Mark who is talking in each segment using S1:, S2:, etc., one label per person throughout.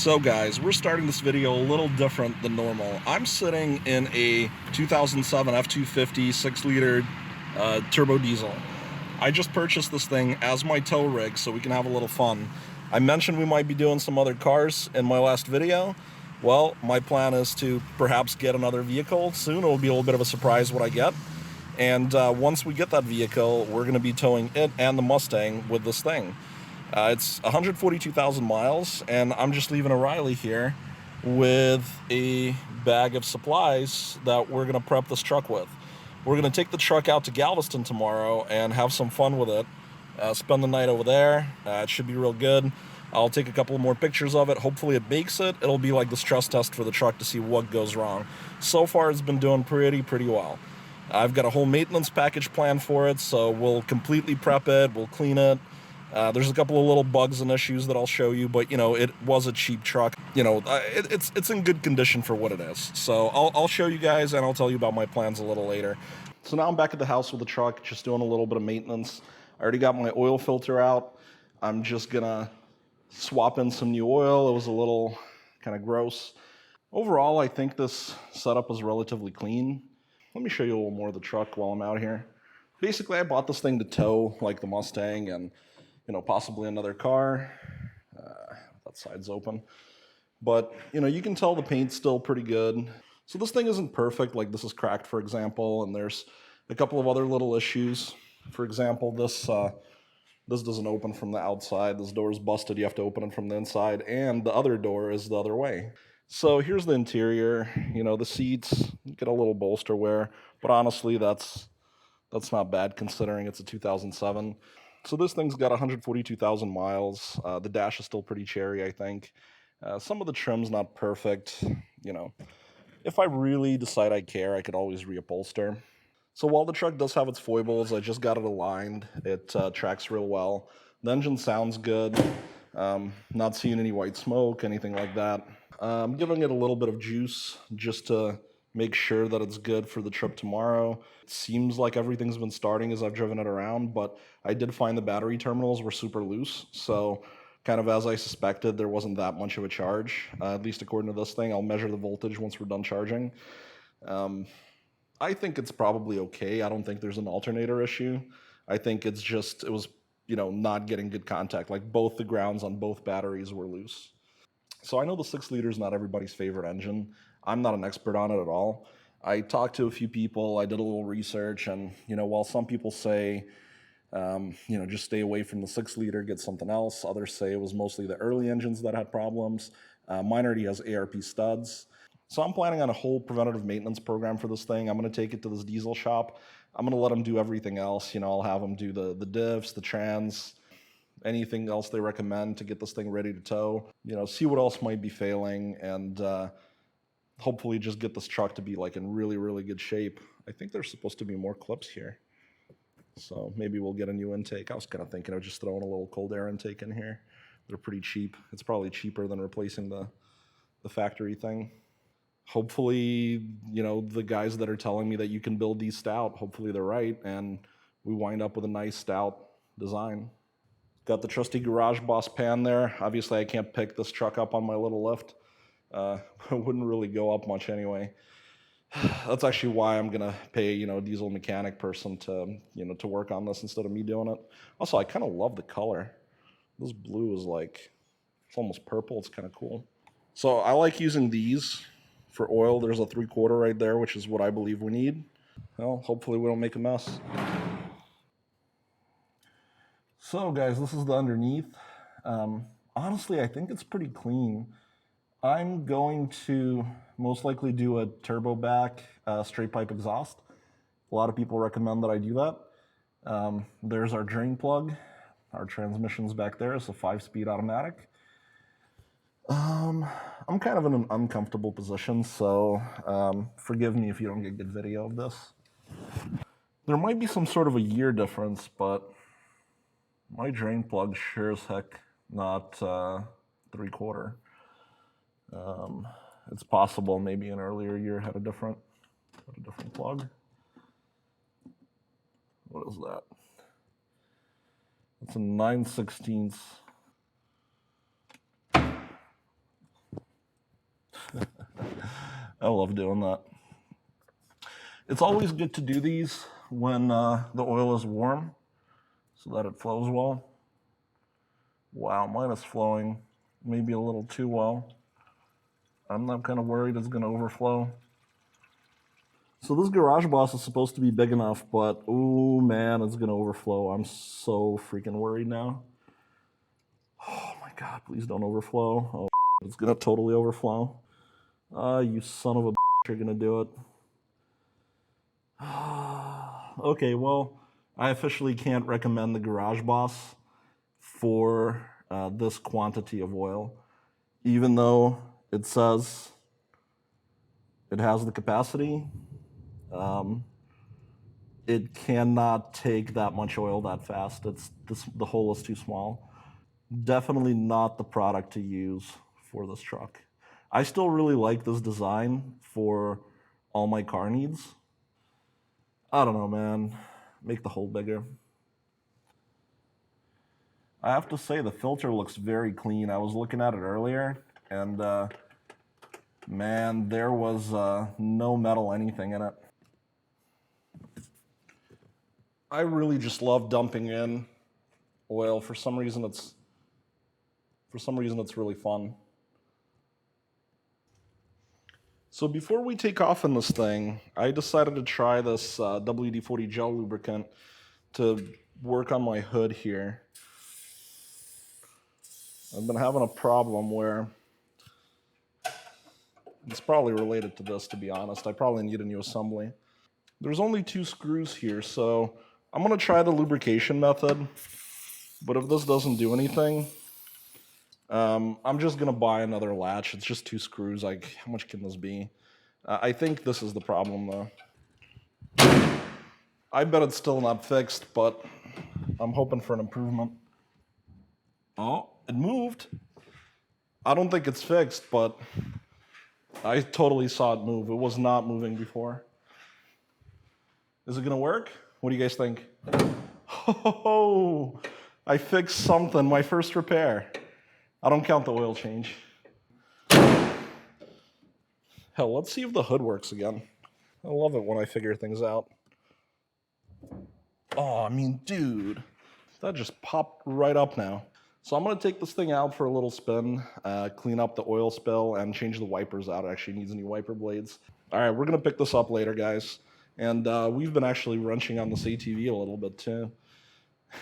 S1: So guys, we're starting this video a little different than normal. I'm sitting in a 2007 F-250 6-liter turbo diesel. I just purchased this thing as my tow rig so we can have a little fun. I mentioned we might be doing some other cars in my last video. Well, my plan is to perhaps get another vehicle soon. It'll be a little bit of a surprise what I get. And once we get that vehicle, we're going to be towing it and the Mustang with this thing. It's 142,000 miles, and I'm just leaving O'Reilly here with a bag of supplies that we're going to prep this truck with. We're going to take the truck out to Galveston tomorrow and have some fun with it. Spend the night over there. It should be real good. I'll take a couple more pictures of it. Hopefully it makes it. It'll be like the stress test for the truck to see what goes wrong. So far it's been doing pretty well. I've got a whole maintenance package planned for it, so we'll completely prep it, we'll clean it. There's a couple of little bugs and issues that I'll show you, but you know, it was a cheap truck. You know, it's in good condition for what it is. So I'll show you guys and I'll tell you about my plans a little later. So now I'm back at the house with the truck, just doing a little bit of maintenance. I already got my oil filter out. I'm just gonna swap in some new oil. It was a little kind of gross. Overall, I think this setup is relatively clean. Let me show you a little more of the truck while I'm out here. Basically, I bought this thing to tow, like the Mustang and possibly another car. That side's open. But, you can tell the paint's still pretty good. So this thing isn't perfect, like this is cracked, for example, and there's a couple of other little issues. For example, this doesn't open from the outside. This door is busted. You have to open it from the inside, and the other door is the other way. So here's the interior. The seats get a little bolster wear, but honestly, that's not bad considering it's a 2007. So this thing's got 142,000 miles. The dash is still pretty cherry, I think. Some of the trim's not perfect. If I really decide I care, I could always reupholster. So while the truck does have its foibles, I just got it aligned. It tracks real well. The engine sounds good. Not seeing any white smoke, anything like that. I'm giving it a little bit of juice just to make sure that it's good for the trip tomorrow. It seems like everything's been starting as I've driven it around, but I did find the battery terminals were super loose. So kind of as I suspected, there wasn't that much of a charge, at least according to this thing. I'll measure the voltage once we're done charging. I think it's probably okay. I don't think there's an alternator issue. I think it was, not getting good contact. Like both the grounds on both batteries were loose. So I know the 6-liter is not everybody's favorite engine. I'm not an expert on it at all. I talked to a few people, I did a little research, and while some people say, just stay away from the 6-liter, get something else, others say it was mostly the early engines that had problems. Mine already has ARP studs. So I'm planning on a whole preventative maintenance program for this thing. I'm going to take it to this diesel shop. I'm going to let them do everything else. I'll have them do the diffs, the trans, anything else they recommend to get this thing ready to tow. See what else might be failing, and hopefully just get this truck to be like in really good shape. I think there's supposed to be more clips here, so maybe we'll get a new intake. I was kind of thinking of just throwing a little cold air intake in here. They're pretty cheap. It's probably cheaper than replacing the factory thing. Hopefully, the guys that are telling me that you can build these stout, hopefully they're right, and we wind up with a nice stout design. Got the trusty Garage Boss pan there. Obviously, I can't pick this truck up on my little lift. It wouldn't really go up much anyway. That's actually why I'm gonna pay, a diesel mechanic person to, to work on this instead of me doing it. Also, I kind of love the color. This blue is like, it's almost purple. It's kind of cool. So I like using these for oil. There's a 3/4 right there, which is what I believe we need. Well, hopefully we don't make a mess. So guys, this is the underneath. Honestly, I think it's pretty clean. I'm going to most likely do a turbo back straight pipe exhaust. A lot of people recommend that I do that. There's our drain plug. Our transmission's back there. It's a 5-speed automatic. I'm kind of in an uncomfortable position, so forgive me if you don't get good video of this. There might be some sort of a year difference, but my drain plug sure as heck not 3/4. It's possible maybe an earlier year had a different plug. What is that? It's a 9/16. I love doing that. It's always good to do these when the oil is warm so that it flows well. Wow, mine is flowing maybe a little too well. I'm not kind of worried it's going to overflow. So this Garage Boss is supposed to be big enough, but oh man, it's going to overflow. I'm so freaking worried now. Oh my God, please don't overflow. Oh, it's going to totally overflow. You son of a bitch, you're going to do it. Okay, well, I officially can't recommend the Garage Boss for this quantity of oil, even though it says it has the capacity. It cannot take that much oil that fast. The hole is too small. Definitely not the product to use for this truck. I still really like this design for all my car needs. I don't know, man. Make the hole bigger. I have to say the filter looks very clean. I was looking at it earlier, and man, there was no metal anything in it. I really just love dumping in oil. For some reason it's really fun. So before we take off in this thing, I decided to try this WD-40 gel lubricant to work on my hood here. I've been having a problem where it's probably related to this, to be honest. I probably need a new assembly. There's only 2 screws here, so I'm gonna try the lubrication method, but if this doesn't do anything, I'm just gonna buy another latch. It's just 2 screws. Like, how much can this be? I think this is the problem, though. I bet it's still not fixed, but I'm hoping for an improvement. Oh, it moved. I don't think it's fixed, but I totally saw it move. It was not moving before. Is it gonna work? What do you guys think? Oh, I fixed something, my first repair. I don't count the oil change. Hell, let's see if the hood works again. I love it when I figure things out. Oh, I mean, dude, that just popped right up now. So I'm gonna take this thing out for a little spin, clean up the oil spill, and change the wipers out. It actually needs new wiper blades. All right, we're gonna pick this up later, guys. And we've been actually wrenching on this ATV a little bit too.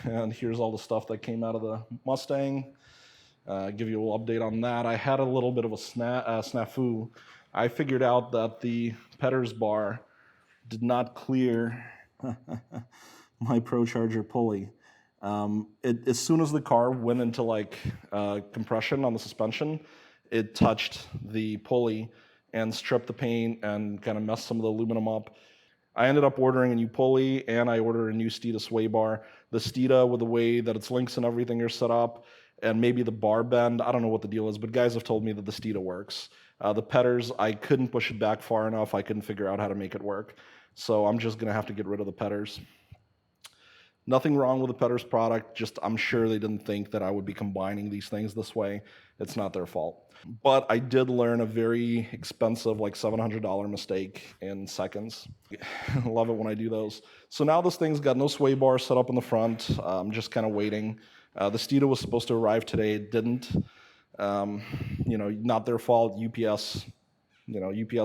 S1: And here's all the stuff that came out of the Mustang. Give you a little update on that. I had a little bit of a snafu. I figured out that the Petters bar did not clear my ProCharger pulley. As soon as the car went into like compression on the suspension, it touched the pulley and stripped the paint and kind of messed some of the aluminum up. I ended up ordering a new pulley, and I ordered a new Steeda sway bar. The Steeda, with the way that its links and everything are set up, and maybe the bar bend, I don't know what the deal is, but guys have told me that the Steeda works. The Petters, I couldn't push it back far enough. I couldn't figure out how to make it work. So I'm just gonna have to get rid of the Petters. Nothing wrong with the Petters product, just I'm sure they didn't think that I would be combining these things this way. It's not their fault. But I did learn a very expensive, like $700 mistake in seconds. I love it when I do those. So now this thing's got no sway bar set up in the front. I'm just kind of waiting. The Steeda was supposed to arrive today. It didn't. Not their fault. UPS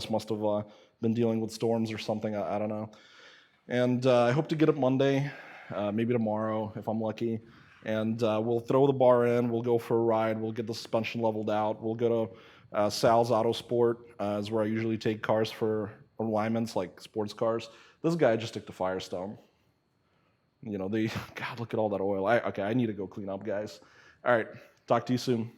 S1: must have been dealing with storms or something. I don't know. And I hope to get it Monday, maybe tomorrow if I'm lucky. And we'll throw the bar in, we'll go for a ride, we'll get the suspension leveled out, we'll go to Sal's Auto Sport, is where I usually take cars for alignments, like sports cars. This guy just took the Firestone. God, look at all that oil. I need to go clean up, guys. All right, talk to you soon.